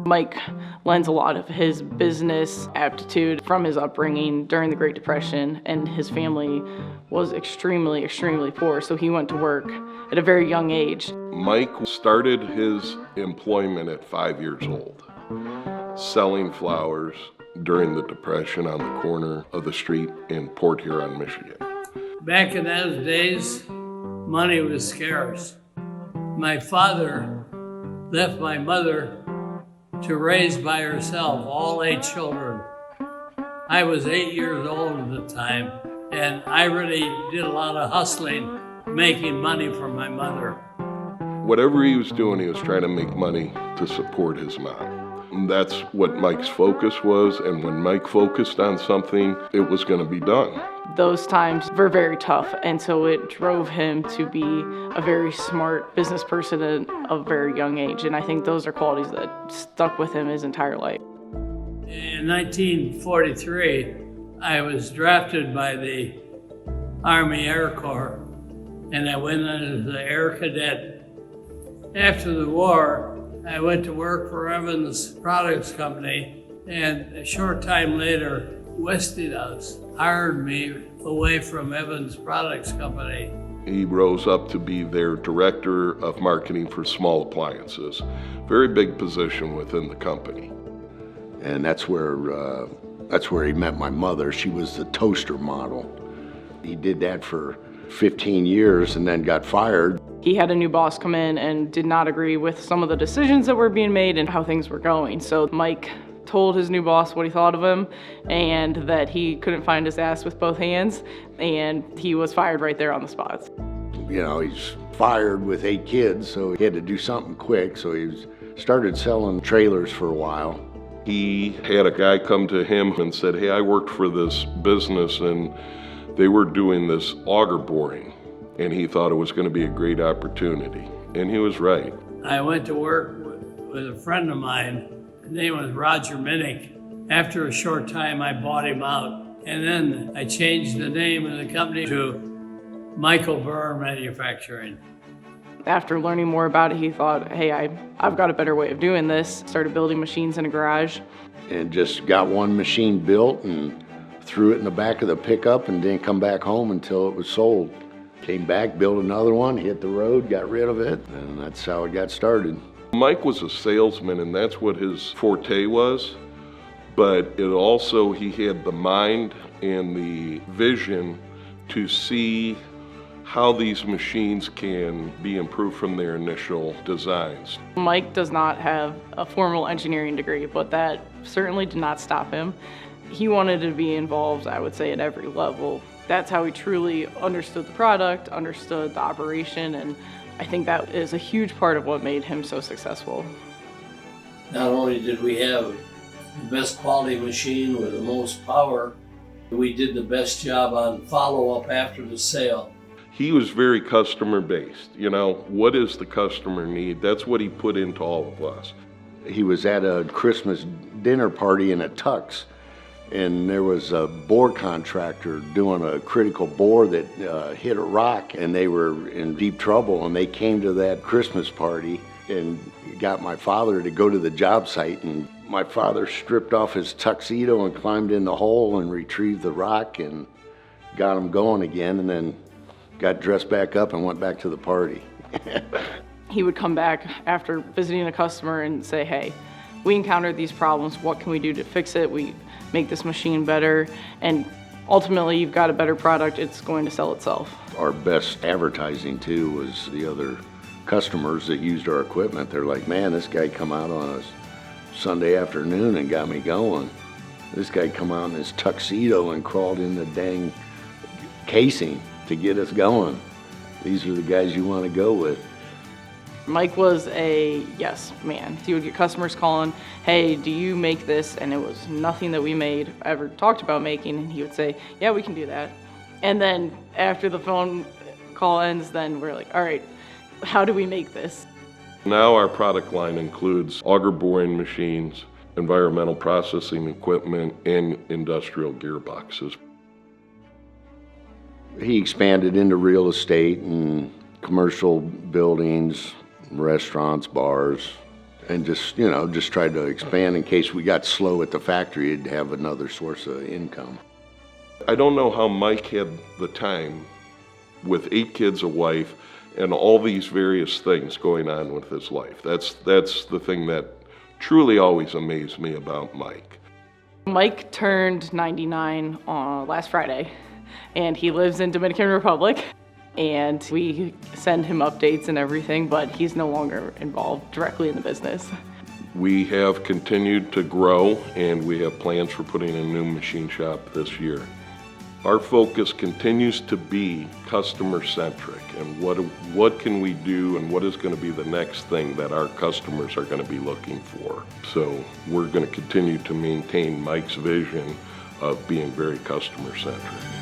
Mike lends a lot of his business aptitude from his upbringing during the Great Depression, and his family was extremely, extremely poor, so he went to work at a very young age. Mike started his employment at 5 years old, selling flowers during the Depression on the corner of the street in Port Huron, Michigan. Back in those days, money was scarce. My father left my mother to raise by herself all 8 children. I was 8 years old at the time, and I really did a lot of hustling, making money for my mother. Whatever he was doing, he was trying to make money to support his mom. And that's what Mike's focus was, and when Mike focused on something, it was going to be done. Those times were very tough, and so it drove him to be a very smart business person at a very young age, and I think those are qualities that stuck with him his entire life. In 1943, I was drafted by the Army Air Corps, and I went as an Air Cadet. After the war, I went to work for Evans Products Company, and a short time later, Westinghouse hired me away from Evans Products Company. He rose up to be their director of marketing for small appliances. Very big position within the company. And that's where he met my mother. She was the toaster model. He did that for 15 years and then got fired. He had a new boss come in and did not agree with some of the decisions that were being made and how things were going. So Mike told his new boss what he thought of him and that he couldn't find his ass with both hands, and he was fired right there on the spot. You know, he's fired with 8 kids, so he had to do something quick, so he started selling trailers for a while. He had a guy come to him and said, "Hey, I worked for this business and they were doing this auger boring," and he thought it was going to be a great opportunity, and he was right. I went to work with a friend of mine. His name was Roger Minnick. After a short time, I bought him out, and then I changed the name of the company to Michael Byrne Manufacturing. After learning more about it, he thought, hey, I've got a better way of doing this. Started building machines in a garage. And just got one machine built and threw it in the back of the pickup and didn't come back home until it was sold. Came back, built another one, hit the road, got rid of it, and that's how it got started. Mike was a salesman, and that's what his forte was, but it also, he had the mind and the vision to see how these machines can be improved from their initial designs. Mike does not have a formal engineering degree, but that certainly did not stop him. He wanted to be involved, I would say, at every level. That's how he truly understood the product, understood the operation, and I think that is a huge part of what made him so successful. Not only did we have the best quality machine with the most power, we did the best job on follow-up after the sale. He was very customer-based. You know, what is the customer need? That's what he put into all of us. He was at a Christmas dinner party in a tux, and there was a bore contractor doing a critical bore that hit a rock, and they were in deep trouble, and they came to that Christmas party and got my father to go to the job site, and my father stripped off his tuxedo and climbed in the hole and retrieved the rock and got him going again, and then got dressed back up and went back to the party. He would come back after visiting a customer and say, hey, we encountered these problems, what can we do to fix it? We make this machine better, and ultimately you've got a better product, it's going to sell itself. Our best advertising too was the other customers that used our equipment. They're like, man, this guy come out on a Sunday afternoon and got me going. This guy come out in his tuxedo and crawled in the dang casing to get us going. These are the guys you want to go with. Mike was a yes man. He would get customers calling, hey, do you make this? And it was nothing that we made, ever talked about making, and he would say, yeah, we can do that. And then after the phone call ends, then we're like, all right, how do we make this? Now our product line includes auger boring machines, environmental processing equipment, and industrial gearboxes. He expanded into real estate and commercial buildings, restaurants, bars, and just tried to expand in case we got slow at the factory, he'd have another source of income. I don't know how Mike had the time with 8 kids, a wife, and all these various things going on with his life. That's the thing that truly always amazed me about Mike. Mike turned 99 on last Friday, and he lives in Dominican Republic, and we send him updates and everything, but he's no longer involved directly in the business. We have continued to grow, and we have plans for putting a new machine shop this year. Our focus continues to be customer-centric, and what can we do and what is going to be the next thing that our customers are going to be looking for. So we're going to continue to maintain Mike's vision of being very customer-centric.